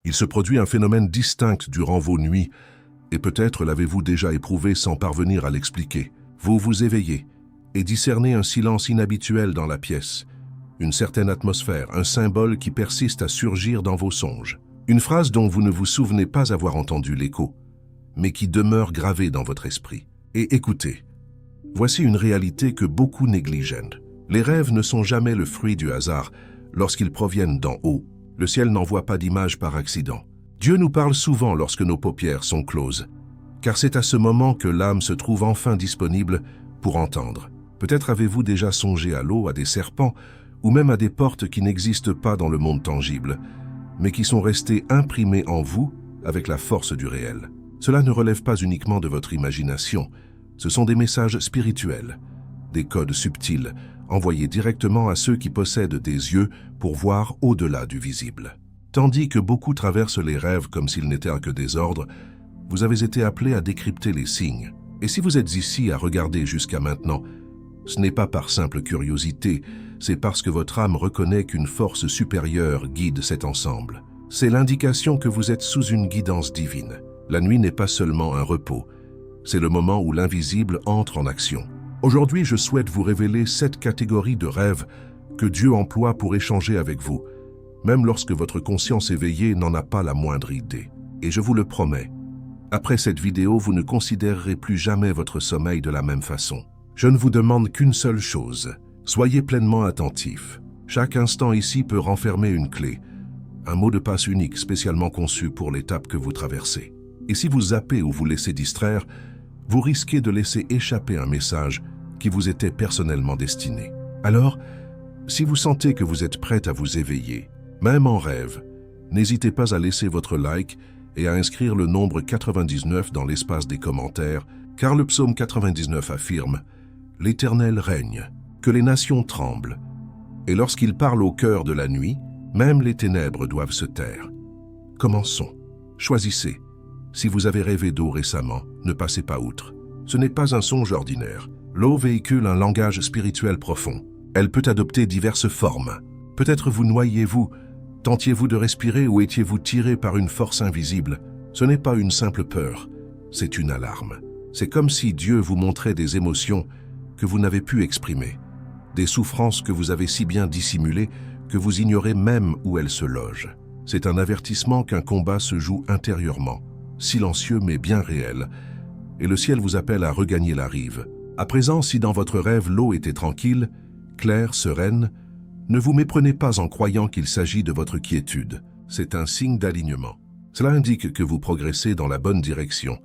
Il se produit un phénomène distinct durant vos nuits, et peut-être l'avez-vous déjà éprouvé sans parvenir à l'expliquer. Vous vous éveillez et discernez un silence inhabituel dans la pièce, une certaine atmosphère, un symbole qui persiste à surgir dans vos songes. Une phrase dont vous ne vous souvenez pas avoir entendu l'écho, mais qui demeure gravée dans votre esprit. Et écoutez, voici une réalité que beaucoup négligent. Les rêves ne sont jamais le fruit du hasard lorsqu'ils proviennent d'en haut. Le ciel n'envoie pas d'image par accident. Dieu nous parle souvent lorsque nos paupières sont closes, car c'est à ce moment que l'âme se trouve enfin disponible pour entendre. Peut-être avez-vous déjà songé à l'eau, à des serpents, ou même à des portes qui n'existent pas dans le monde tangible, mais qui sont restées imprimées en vous avec la force du réel. Cela ne relève pas uniquement de votre imagination, ce sont des messages spirituels, des codes subtils, envoyés directement à ceux qui possèdent des yeux pour voir au-delà du visible. Tandis que beaucoup traversent les rêves comme s'ils n'étaient que des ordres, vous avez été appelés à décrypter les signes. Et si vous êtes ici à regarder jusqu'à maintenant, ce n'est pas par simple curiosité, c'est parce que votre âme reconnaît qu'une force supérieure guide cet ensemble. C'est l'indication que vous êtes sous une guidance divine. La nuit n'est pas seulement un repos, c'est le moment où l'invisible entre en action. Aujourd'hui, je souhaite vous révéler 7 catégories de rêves que Dieu emploie pour échanger avec vous, même lorsque votre conscience éveillée n'en a pas la moindre idée. Et je vous le promets, après cette vidéo, vous ne considérerez plus jamais votre sommeil de la même façon. Je ne vous demande qu'une seule chose, soyez pleinement attentifs. Chaque instant ici peut renfermer une clé, un mot de passe unique spécialement conçu pour l'étape que vous traversez. Et si vous zappez ou vous laissez distraire, vous risquez de laisser échapper un message qui vous était personnellement destiné. Alors, si vous sentez que vous êtes prête à vous éveiller, même en rêve, n'hésitez pas à laisser votre like et à inscrire le nombre 99 dans l'espace des commentaires, car le psaume 99 affirme « L'Éternel règne, que les nations tremblent, et lorsqu'il parle au cœur de la nuit, même les ténèbres doivent se taire. » Commençons. Choisissez. Si vous avez rêvé d'eau récemment, ne passez pas outre. Ce n'est pas un songe ordinaire. L'eau véhicule un langage spirituel profond. Elle peut adopter diverses formes. Peut-être vous noyiez-vous, tentiez-vous de respirer ou étiez-vous tiré par une force invisible. Ce n'est pas une simple peur, c'est une alarme. C'est comme si Dieu vous montrait des émotions que vous n'avez pu exprimer, des souffrances que vous avez si bien dissimulées que vous ignorez même où elles se logent. C'est un avertissement qu'un combat se joue intérieurement, silencieux mais bien réel, et le ciel vous appelle à regagner la rive. À présent, si dans votre rêve l'eau était tranquille, claire, sereine, ne vous méprenez pas en croyant qu'il s'agit de votre quiétude. C'est un signe d'alignement. Cela indique que vous progressez dans la bonne direction,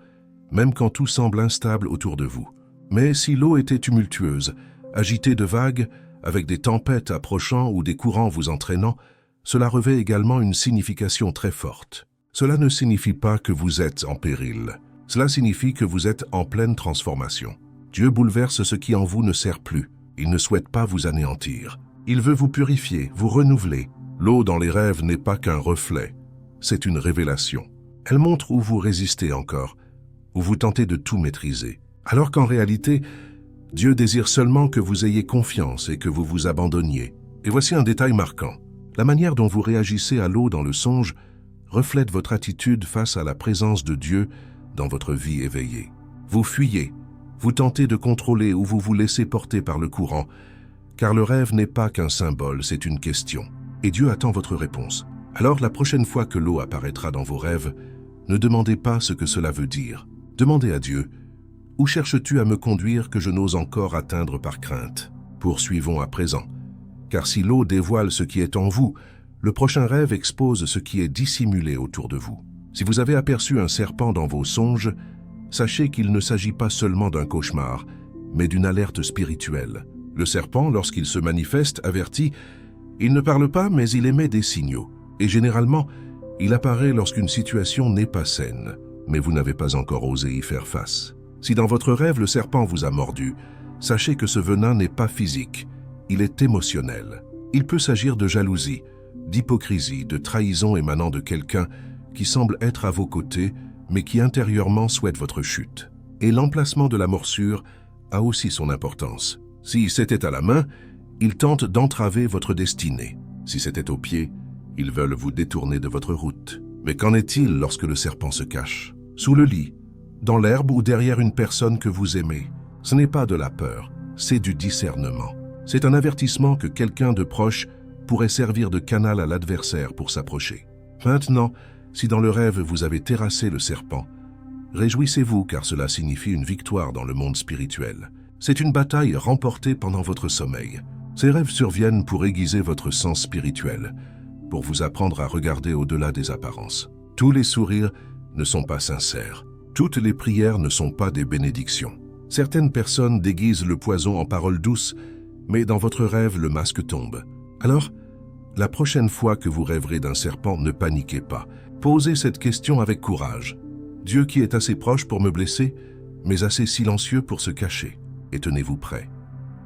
même quand tout semble instable autour de vous. Mais si l'eau était tumultueuse, agitée de vagues, avec des tempêtes approchant ou des courants vous entraînant, cela revêt également une signification très forte. Cela ne signifie pas que vous êtes en péril. Cela signifie que vous êtes en pleine transformation. Dieu bouleverse ce qui en vous ne sert plus. Il ne souhaite pas vous anéantir. Il veut vous purifier, vous renouveler. L'eau dans les rêves n'est pas qu'un reflet, c'est une révélation. Elle montre où vous résistez encore, où vous tentez de tout maîtriser. Alors qu'en réalité, Dieu désire seulement que vous ayez confiance et que vous vous abandonniez. Et voici un détail marquant. La manière dont vous réagissez à l'eau dans le songe reflète votre attitude face à la présence de Dieu dans votre vie éveillée. Vous fuyez, vous tentez de contrôler ou vous vous laissez porter par le courant, car le rêve n'est pas qu'un symbole, c'est une question. Et Dieu attend votre réponse. Alors la prochaine fois que l'eau apparaîtra dans vos rêves, ne demandez pas ce que cela veut dire. Demandez à Dieu, « Où cherches-tu à me conduire que je n'ose encore atteindre par crainte ?» Poursuivons à présent. Car si l'eau dévoile ce qui est en vous, le prochain rêve expose ce qui est dissimulé autour de vous. Si vous avez aperçu un serpent dans vos songes, sachez qu'il ne s'agit pas seulement d'un cauchemar, mais d'une alerte spirituelle. Le serpent, lorsqu'il se manifeste, avertit, il ne parle pas, mais il émet des signaux. Et généralement, il apparaît lorsqu'une situation n'est pas saine, mais vous n'avez pas encore osé y faire face. Si dans votre rêve le serpent vous a mordu, sachez que ce venin n'est pas physique, il est émotionnel. Il peut s'agir de jalousie, d'hypocrisie, de trahison émanant de quelqu'un qui semble être à vos côtés, mais qui intérieurement souhaite votre chute. Et l'emplacement de la morsure a aussi son importance. Si c'était à la main, ils tentent d'entraver votre destinée. Si c'était aux pieds, ils veulent vous détourner de votre route. Mais qu'en est-il lorsque le serpent se cache? Sous le lit, dans l'herbe ou derrière une personne que vous aimez? Ce n'est pas de la peur, c'est du discernement. C'est un avertissement que quelqu'un de proche pourrait servir de canal à l'adversaire pour s'approcher. Maintenant, si dans le rêve vous avez terrassé le serpent, réjouissez-vous car cela signifie une victoire dans le monde spirituel. C'est une bataille remportée pendant votre sommeil. Ces rêves surviennent pour aiguiser votre sens spirituel, pour vous apprendre à regarder au-delà des apparences. Tous les sourires ne sont pas sincères. Toutes les prières ne sont pas des bénédictions. Certaines personnes déguisent le poison en paroles douces, mais dans votre rêve, le masque tombe. Alors, la prochaine fois que vous rêverez d'un serpent, ne paniquez pas. Posez cette question avec courage. Dieu qui est assez proche pour me blesser, mais assez silencieux pour se cacher. Et tenez-vous prêt.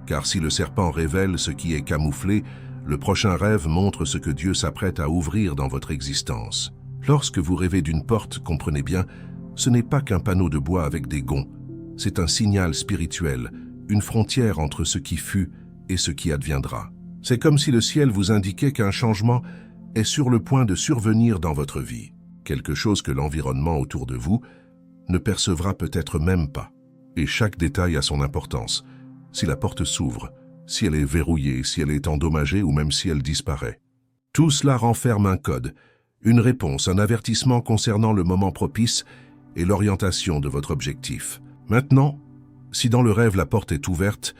Car si le serpent révèle ce qui est camouflé, le prochain rêve montre ce que Dieu s'apprête à ouvrir dans votre existence. Lorsque vous rêvez d'une porte, comprenez bien, ce n'est pas qu'un panneau de bois avec des gonds. C'est un signal spirituel, une frontière entre ce qui fut et ce qui adviendra. C'est comme si le ciel vous indiquait qu'un changement est sur le point de survenir dans votre vie. Quelque chose que l'environnement autour de vous ne percevra peut-être même pas. Et chaque détail a son importance. Si la porte s'ouvre, si elle est verrouillée, si elle est endommagée ou même si elle disparaît. Tout cela renferme un code, une réponse, un avertissement concernant le moment propice et l'orientation de votre objectif. Maintenant, si dans le rêve la porte est ouverte,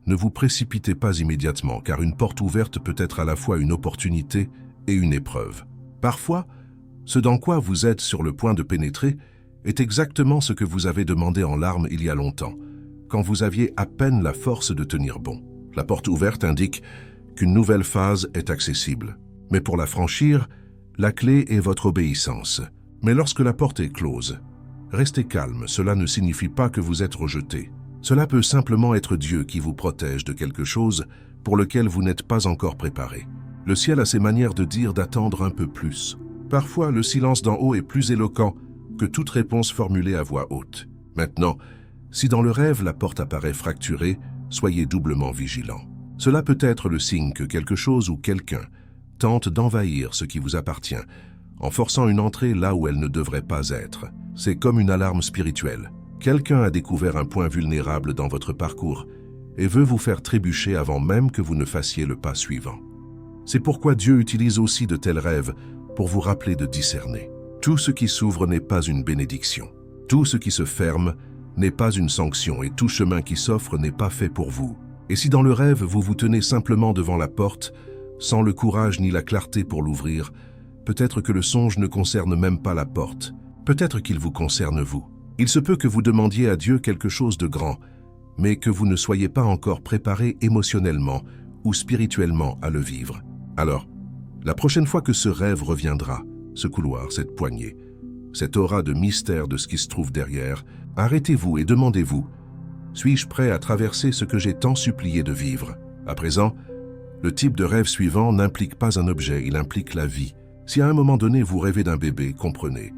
ne vous précipitez pas immédiatement, car une porte ouverte peut être à la fois une opportunité et une épreuve. Parfois, ce dans quoi vous êtes sur le point de pénétrer est exactement ce que vous avez demandé en larmes il y a longtemps, quand vous aviez à peine la force de tenir bon. La porte ouverte indique qu'une nouvelle phase est accessible. Mais pour la franchir, la clé est votre obéissance. Mais lorsque la porte est close, restez calme, cela ne signifie pas que vous êtes rejeté. Cela peut simplement être Dieu qui vous protège de quelque chose pour lequel vous n'êtes pas encore préparé. Le ciel a ses manières de dire d'attendre un peu plus. Parfois, le silence d'en haut est plus éloquent que toute réponse formulée à voix haute. Maintenant, si dans le rêve la porte apparaît fracturée, soyez doublement vigilant. Cela peut être le signe que quelque chose ou quelqu'un tente d'envahir ce qui vous appartient, en forçant une entrée là où elle ne devrait pas être. C'est comme une alarme spirituelle. Quelqu'un a découvert un point vulnérable dans votre parcours et veut vous faire trébucher avant même que vous ne fassiez le pas suivant. C'est pourquoi Dieu utilise aussi de tels rêves pour vous rappeler de discerner. Tout ce qui s'ouvre n'est pas une bénédiction. Tout ce qui se ferme n'est pas une sanction et tout chemin qui s'offre n'est pas fait pour vous. Et si dans le rêve vous vous tenez simplement devant la porte, sans le courage ni la clarté pour l'ouvrir, peut-être que le songe ne concerne même pas la porte. Peut-être qu'il vous concerne vous. Il se peut que vous demandiez à Dieu quelque chose de grand, mais que vous ne soyez pas encore préparé émotionnellement ou spirituellement à le vivre. Alors, la prochaine fois que ce rêve reviendra, ce couloir, cette poignée, cette aura de mystère de ce qui se trouve derrière, arrêtez-vous et demandez-vous, suis-je prêt à traverser ce que j'ai tant supplié de vivre? À présent, le type de rêve suivant n'implique pas un objet, il implique la vie. Si à un moment donné vous rêvez d'un bébé, comprenez.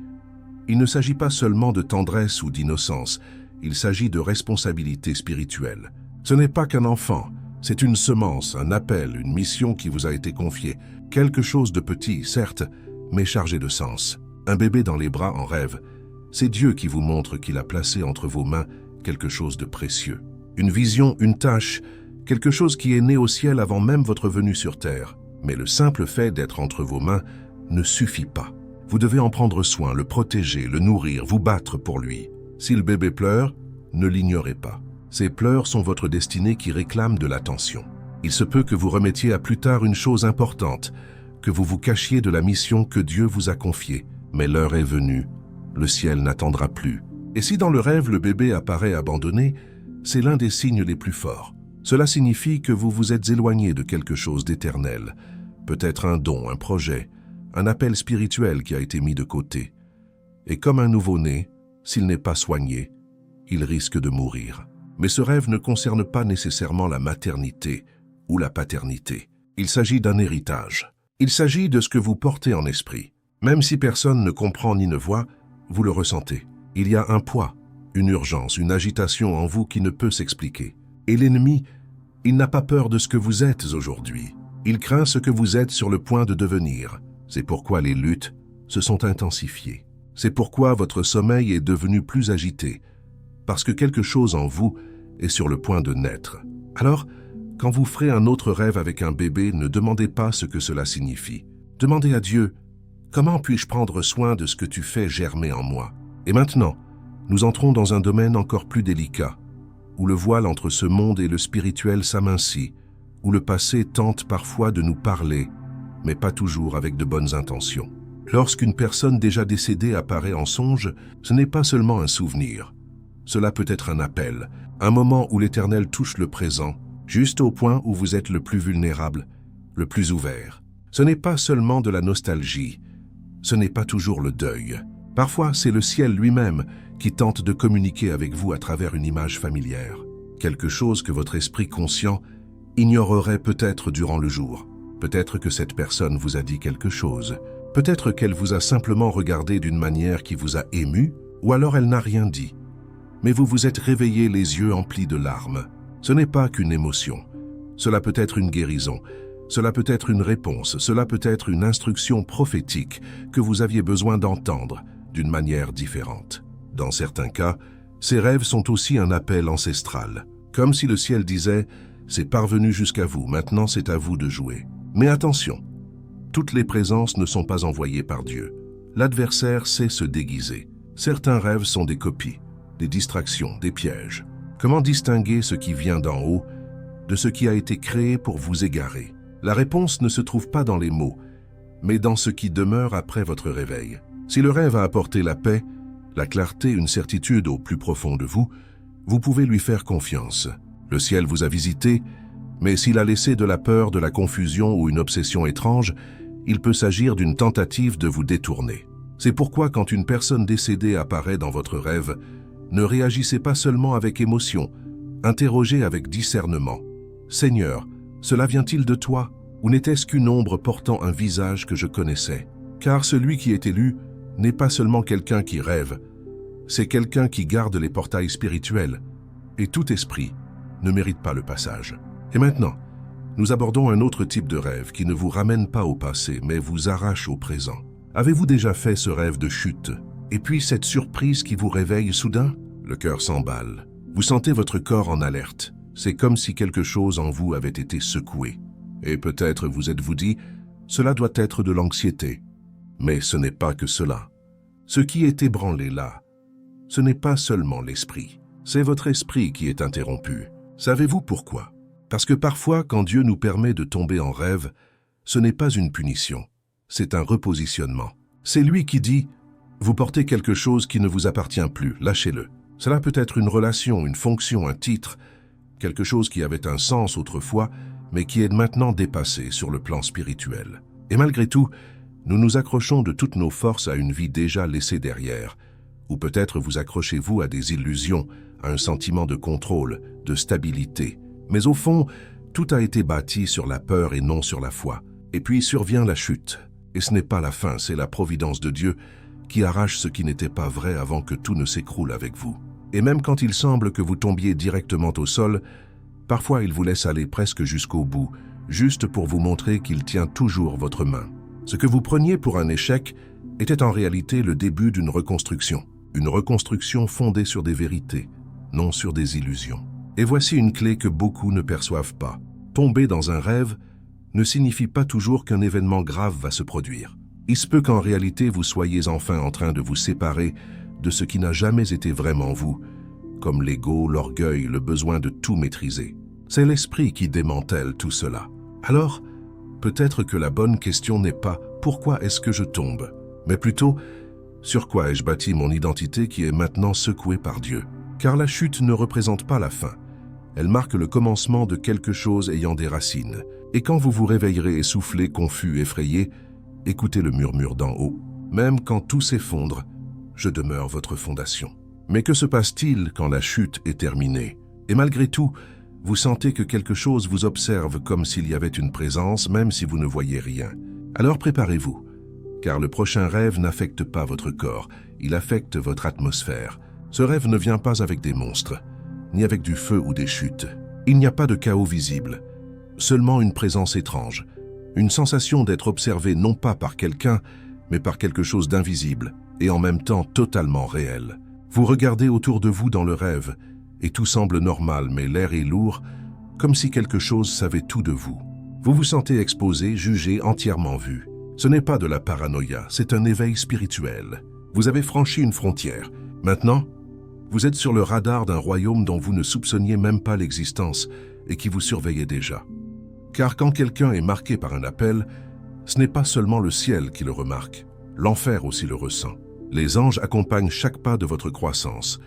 Il ne s'agit pas seulement de tendresse ou d'innocence, il s'agit de responsabilité spirituelle. Ce n'est pas qu'un enfant, c'est une semence, un appel, une mission qui vous a été confiée. Quelque chose de petit, certes, mais chargé de sens. Un bébé dans les bras en rêve, c'est Dieu qui vous montre qu'il a placé entre vos mains quelque chose de précieux. Une vision, une tâche, quelque chose qui est né au ciel avant même votre venue sur terre. Mais le simple fait d'être entre vos mains ne suffit pas. Vous devez en prendre soin, le protéger, le nourrir, vous battre pour lui. Si le bébé pleure, ne l'ignorez pas. Ces pleurs sont votre destinée qui réclame de l'attention. Il se peut que vous remettiez à plus tard une chose importante, que vous vous cachiez de la mission que Dieu vous a confiée. Mais l'heure est venue, le ciel n'attendra plus. Et si dans le rêve le bébé apparaît abandonné, c'est l'un des signes les plus forts. Cela signifie que vous vous êtes éloigné de quelque chose d'éternel, peut-être un don, un projet, un appel spirituel qui a été mis de côté. Et comme un nouveau-né, s'il n'est pas soigné, il risque de mourir. Mais ce rêve ne concerne pas nécessairement la maternité ou la paternité. Il s'agit d'un héritage. Il s'agit de ce que vous portez en esprit. Même si personne ne comprend ni ne voit, vous le ressentez. Il y a un poids, une urgence, une agitation en vous qui ne peut s'expliquer. Et l'ennemi, il n'a pas peur de ce que vous êtes aujourd'hui. Il craint ce que vous êtes sur le point de devenir. C'est pourquoi les luttes se sont intensifiées. C'est pourquoi votre sommeil est devenu plus agité, parce que quelque chose en vous est sur le point de naître. Alors, quand vous ferez un autre rêve avec un bébé, ne demandez pas ce que cela signifie. Demandez à Dieu, comment puis-je prendre soin de ce que tu fais germer en moi? Et maintenant, nous entrons dans un domaine encore plus délicat, où le voile entre ce monde et le spirituel s'amincit, où le passé tente parfois de nous parler, mais pas toujours avec de bonnes intentions. Lorsqu'une personne déjà décédée apparaît en songe, ce n'est pas seulement un souvenir. Cela peut être un appel, un moment où l'Éternel touche le présent, juste au point où vous êtes le plus vulnérable, le plus ouvert. Ce n'est pas seulement de la nostalgie, ce n'est pas toujours le deuil. Parfois, c'est le ciel lui-même qui tente de communiquer avec vous à travers une image familière, quelque chose que votre esprit conscient ignorerait peut-être durant le jour. Peut-être que cette personne vous a dit quelque chose. Peut-être qu'elle vous a simplement regardé d'une manière qui vous a ému, ou alors elle n'a rien dit. Mais vous vous êtes réveillé les yeux emplis de larmes. Ce n'est pas qu'une émotion. Cela peut être une guérison. Cela peut être une réponse. Cela peut être une instruction prophétique que vous aviez besoin d'entendre d'une manière différente. Dans certains cas, ces rêves sont aussi un appel ancestral. Comme si le ciel disait « C'est parvenu jusqu'à vous, maintenant c'est à vous de jouer ». Mais attention, toutes les présences ne sont pas envoyées par Dieu. L'adversaire sait se déguiser. Certains rêves sont des copies, des distractions, des pièges. Comment distinguer ce qui vient d'en haut de ce qui a été créé pour vous égarer? La réponse ne se trouve pas dans les mots, mais dans ce qui demeure après votre réveil. Si le rêve a apporté la paix, la clarté, une certitude au plus profond de vous, vous pouvez lui faire confiance. Le ciel vous a visité, mais s'il a laissé de la peur, de la confusion ou une obsession étrange, il peut s'agir d'une tentative de vous détourner. C'est pourquoi quand une personne décédée apparaît dans votre rêve, ne réagissez pas seulement avec émotion, interrogez avec discernement. « Seigneur, cela vient-il de toi, ou n'était-ce qu'une ombre portant un visage que je connaissais ?» Car celui qui est élu n'est pas seulement quelqu'un qui rêve, c'est quelqu'un qui garde les portails spirituels, et tout esprit ne mérite pas le passage. Et maintenant, nous abordons un autre type de rêve qui ne vous ramène pas au passé, mais vous arrache au présent. Avez-vous déjà fait ce rêve de chute? Et puis cette surprise qui vous réveille soudain? Le cœur s'emballe. Vous sentez votre corps en alerte. C'est comme si quelque chose en vous avait été secoué. Et peut-être vous êtes-vous dit, cela doit être de l'anxiété. Mais ce n'est pas que cela. Ce qui est ébranlé là, ce n'est pas seulement l'esprit. C'est votre esprit qui est interrompu. Savez-vous pourquoi? Parce que parfois, quand Dieu nous permet de tomber en rêve, ce n'est pas une punition, c'est un repositionnement. C'est lui qui dit « Vous portez quelque chose qui ne vous appartient plus, lâchez-le ». Cela peut être une relation, une fonction, un titre, quelque chose qui avait un sens autrefois, mais qui est maintenant dépassé sur le plan spirituel. Et malgré tout, nous nous accrochons de toutes nos forces à une vie déjà laissée derrière, ou peut-être vous accrochez-vous à des illusions, à un sentiment de contrôle, de stabilité. Mais au fond, tout a été bâti sur la peur et non sur la foi. Et puis survient la chute. Et ce n'est pas la fin, c'est la providence de Dieu qui arrache ce qui n'était pas vrai avant que tout ne s'écroule avec vous. Et même quand il semble que vous tombiez directement au sol, parfois il vous laisse aller presque jusqu'au bout, juste pour vous montrer qu'il tient toujours votre main. Ce que vous preniez pour un échec était en réalité le début d'une reconstruction. Une reconstruction fondée sur des vérités, non sur des illusions. Et voici une clé que beaucoup ne perçoivent pas. Tomber dans un rêve ne signifie pas toujours qu'un événement grave va se produire. Il se peut qu'en réalité vous soyez enfin en train de vous séparer de ce qui n'a jamais été vraiment vous, comme l'ego, l'orgueil, le besoin de tout maîtriser. C'est l'esprit qui démantèle tout cela. Alors, peut-être que la bonne question n'est pas « Pourquoi est-ce que je tombe ?», mais plutôt « Sur quoi ai-je bâti mon identité qui est maintenant secouée par Dieu ?» Car la chute ne représente pas la fin. Elle marque le commencement de quelque chose ayant des racines. Et quand vous vous réveillerez essoufflé, confus, effrayé, écoutez le murmure d'en haut. Même quand tout s'effondre, je demeure votre fondation. Mais que se passe-t-il quand la chute est terminée? Et malgré tout, vous sentez que quelque chose vous observe comme s'il y avait une présence, même si vous ne voyez rien. Alors préparez-vous, car le prochain rêve n'affecte pas votre corps, il affecte votre atmosphère. Ce rêve ne vient pas avec des monstres, ni avec du feu ou des chutes. Il n'y a pas de chaos visible, seulement une présence étrange, une sensation d'être observé non pas par quelqu'un, mais par quelque chose d'invisible et en même temps totalement réel. Vous regardez autour de vous dans le rêve et tout semble normal, mais l'air est lourd, comme si quelque chose savait tout de vous. Vous vous sentez exposé, jugé, entièrement vu. Ce n'est pas de la paranoïa, c'est un éveil spirituel. Vous avez franchi une frontière. Maintenant, vous êtes sur le radar d'un royaume dont vous ne soupçonniez même pas l'existence et qui vous surveillait déjà. Car quand quelqu'un est marqué par un appel, ce n'est pas seulement le ciel qui le remarque, l'enfer aussi le ressent. Les anges accompagnent chaque pas de votre croissance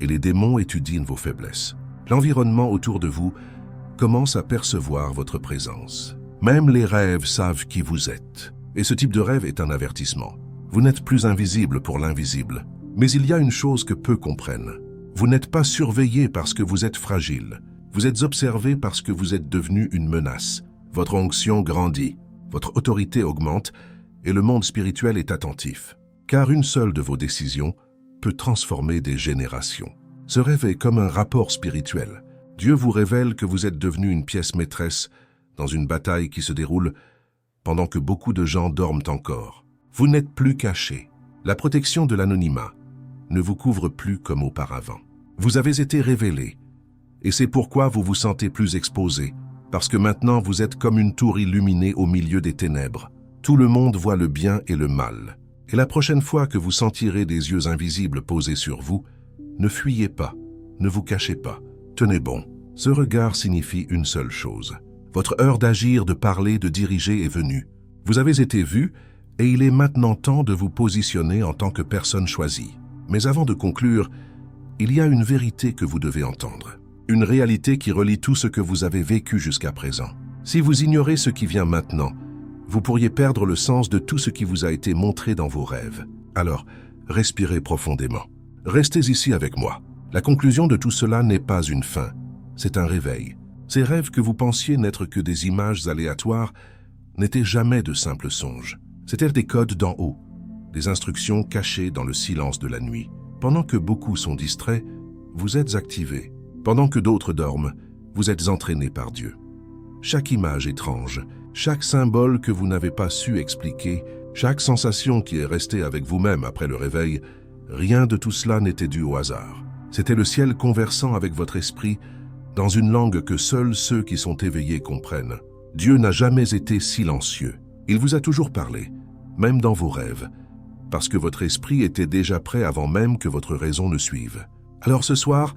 et les démons étudient vos faiblesses. L'environnement autour de vous commence à percevoir votre présence. Même les rêves savent qui vous êtes. Et ce type de rêve est un avertissement. Vous n'êtes plus invisible pour l'invisible. Mais il y a une chose que peu comprennent. Vous n'êtes pas surveillé parce que vous êtes fragile. Vous êtes observé parce que vous êtes devenu une menace. Votre onction grandit, votre autorité augmente et le monde spirituel est attentif. Car une seule de vos décisions peut transformer des générations. Ce rêve est comme un rapport spirituel. Dieu vous révèle que vous êtes devenu une pièce maîtresse dans une bataille qui se déroule pendant que beaucoup de gens dorment encore. Vous n'êtes plus caché. La protection de l'anonymat ne vous couvre plus comme auparavant. Vous avez été révélé, et c'est pourquoi vous vous sentez plus exposé, parce que maintenant vous êtes comme une tour illuminée au milieu des ténèbres. Tout le monde voit le bien et le mal. Et la prochaine fois que vous sentirez des yeux invisibles posés sur vous, ne fuyez pas, ne vous cachez pas. Tenez bon. Ce regard signifie une seule chose. Votre heure d'agir, de parler, de diriger est venue. Vous avez été vu et il est maintenant temps de vous positionner en tant que personne choisie. Mais avant de conclure, il y a une vérité que vous devez entendre. Une réalité qui relie tout ce que vous avez vécu jusqu'à présent. Si vous ignorez ce qui vient maintenant, vous pourriez perdre le sens de tout ce qui vous a été montré dans vos rêves. Alors, respirez profondément. Restez ici avec moi. La conclusion de tout cela n'est pas une fin, c'est un réveil. Ces rêves que vous pensiez n'être que des images aléatoires n'étaient jamais de simples songes. C'étaient des codes d'en haut, des instructions cachées dans le silence de la nuit. Pendant que beaucoup sont distraits, vous êtes activés. Pendant que d'autres dorment, vous êtes entraînés par Dieu. Chaque image étrange, chaque symbole que vous n'avez pas su expliquer, chaque sensation qui est restée avec vous-même après le réveil, rien de tout cela n'était dû au hasard. C'était le ciel conversant avec votre esprit dans une langue que seuls ceux qui sont éveillés comprennent. Dieu n'a jamais été silencieux. Il vous a toujours parlé, même dans vos rêves, parce que votre esprit était déjà prêt avant même que votre raison ne suive. Alors ce soir,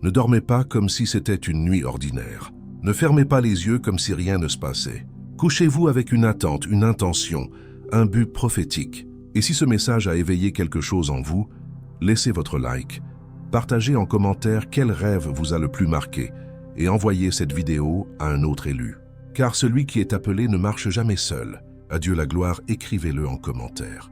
ne dormez pas comme si c'était une nuit ordinaire. Ne fermez pas les yeux comme si rien ne se passait. Couchez-vous avec une attente, une intention, un but prophétique. Et si ce message a éveillé quelque chose en vous, laissez votre like. Partagez en commentaire quel rêve vous a le plus marqué et envoyez cette vidéo à un autre élu. Car celui qui est appelé ne marche jamais seul. À Dieu la gloire, écrivez-le en commentaire.